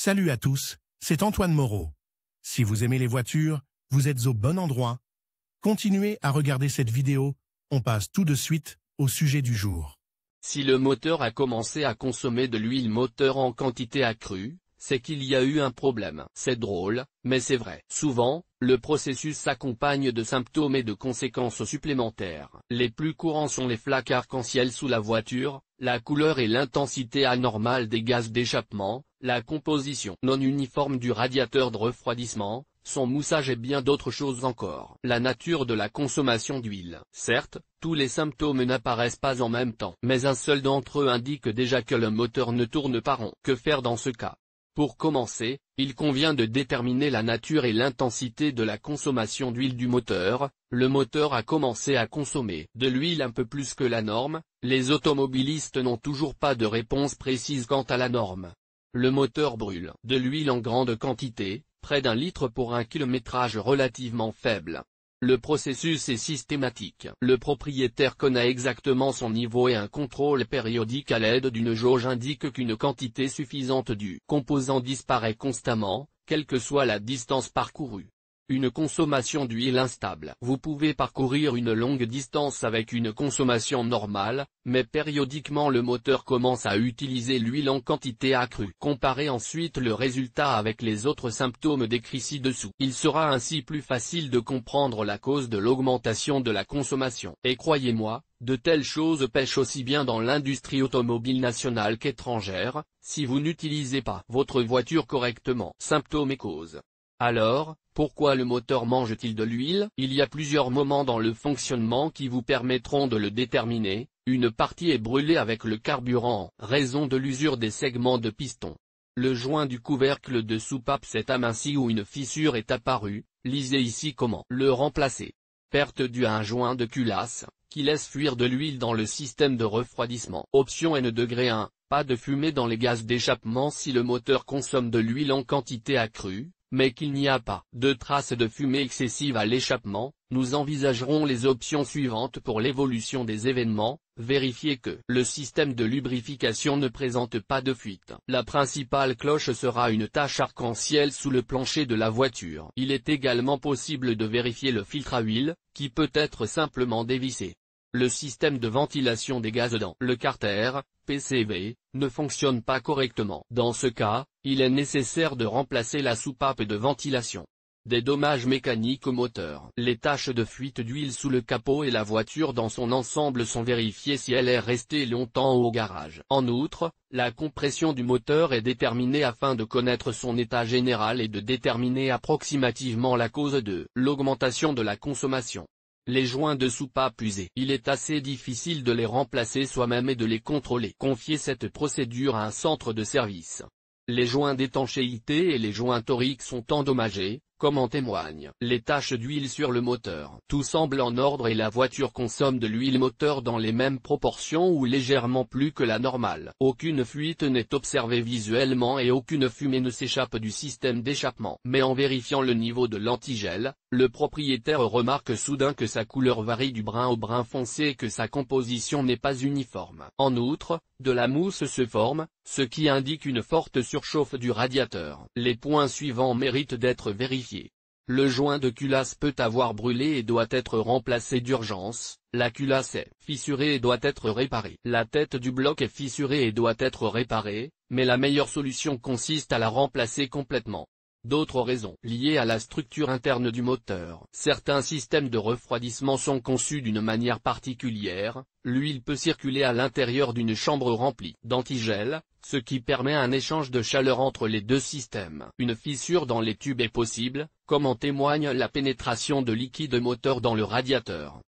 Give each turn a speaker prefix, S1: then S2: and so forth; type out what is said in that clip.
S1: Salut à tous, c'est Antoine Moreau. Si vous aimez les voitures, vous êtes au bon endroit. Continuez à regarder cette vidéo, on passe tout de suite au sujet du jour.
S2: Si le moteur a commencé à consommer de l'huile moteur en quantité accrue, c'est qu'il y a eu un problème. C'est drôle, mais c'est vrai. Souvent, le processus s'accompagne de symptômes et de conséquences supplémentaires. Les plus courants sont les flaques arc-en-ciel sous la voiture, la couleur et l'intensité anormale des gaz d'échappement, la composition non uniforme du radiateur de refroidissement, son moussage et bien d'autres choses encore. La nature de la consommation d'huile. Certes, tous les symptômes n'apparaissent pas en même temps, mais un seul d'entre eux indique déjà que le moteur ne tourne pas rond. Que faire dans ce cas? Pour commencer, il convient de déterminer la nature et l'intensité de la consommation d'huile du moteur. Le moteur a commencé à consommer de l'huile un peu plus que la norme. Les automobilistes n'ont toujours pas de réponse précise quant à la norme. Le moteur brûle de l'huile en grande quantité, près d'1 litre pour un kilométrage relativement faible. Le processus est systématique. Le propriétaire connaît exactement son niveau et un contrôle périodique à l'aide d'une jauge indique qu'une quantité suffisante du composant disparaît constamment, quelle que soit la distance parcourue. Une consommation d'huile instable. Vous pouvez parcourir une longue distance avec une consommation normale, mais périodiquement le moteur commence à utiliser l'huile en quantité accrue. Comparez ensuite le résultat avec les autres symptômes décrits ci-dessous. Il sera ainsi plus facile de comprendre la cause de l'augmentation de la consommation. Et croyez-moi, de telles choses pêchent aussi bien dans l'industrie automobile nationale qu'étrangère, si vous n'utilisez pas votre voiture correctement. Symptômes et causes. Alors, pourquoi le moteur mange-t-il de l'huile? Il y a plusieurs moments dans le fonctionnement qui vous permettront de le déterminer. Une partie est brûlée avec le carburant, raison de l'usure des segments de piston. Le joint du couvercle de soupape s'est aminci ou une fissure est apparue. Lisez ici comment le remplacer. Perte due à un joint de culasse, qui laisse fuir de l'huile dans le système de refroidissement. Option N-1, pas de fumée dans les gaz d'échappement si le moteur consomme de l'huile en quantité accrue, mais qu'il n'y a pas de traces de fumée excessive à l'échappement. Nous envisagerons les options suivantes pour l'évolution des événements. Vérifiez que le système de lubrification ne présente pas de fuite. La principale cloche sera une tache arc-en-ciel sous le plancher de la voiture. Il est également possible de vérifier le filtre à huile, qui peut être simplement dévissé. Le système de ventilation des gaz dans le carter, PCV, ne fonctionne pas correctement. Dans ce cas, il est nécessaire de remplacer la soupape de ventilation. Des dommages mécaniques au moteur. Les taches de fuite d'huile sous le capot et la voiture dans son ensemble sont vérifiées si elle est restée longtemps au garage. En outre, la compression du moteur est déterminée afin de connaître son état général et de déterminer approximativement la cause de l'augmentation de la consommation. Les joints de soupape usés. Il est assez difficile de les remplacer soi-même et de les contrôler. Confiez cette procédure à un centre de service. Les joints d'étanchéité et les joints toriques sont endommagés, comme en témoignent les taches d'huile sur le moteur. Tout semble en ordre et la voiture consomme de l'huile moteur dans les mêmes proportions ou légèrement plus que la normale. Aucune fuite n'est observée visuellement et aucune fumée ne s'échappe du système d'échappement. Mais en vérifiant le niveau de l'antigel, le propriétaire remarque soudain que sa couleur varie du brun au brun foncé et que sa composition n'est pas uniforme. En outre, de la mousse se forme, ce qui indique une forte surchauffe du radiateur. Les points suivants méritent d'être vérifiés. Le joint de culasse peut avoir brûlé et doit être remplacé d'urgence. La culasse est fissurée et doit être réparée. La tête du bloc est fissurée et doit être réparée, mais la meilleure solution consiste à la remplacer complètement. D'autres raisons liées à la structure interne du moteur. Certains systèmes de refroidissement sont conçus d'une manière particulière. L'huile peut circuler à l'intérieur d'une chambre remplie d'antigel, ce qui permet un échange de chaleur entre les deux systèmes. Une fissure dans les tubes est possible, comme en témoigne la pénétration de liquide moteur dans le radiateur.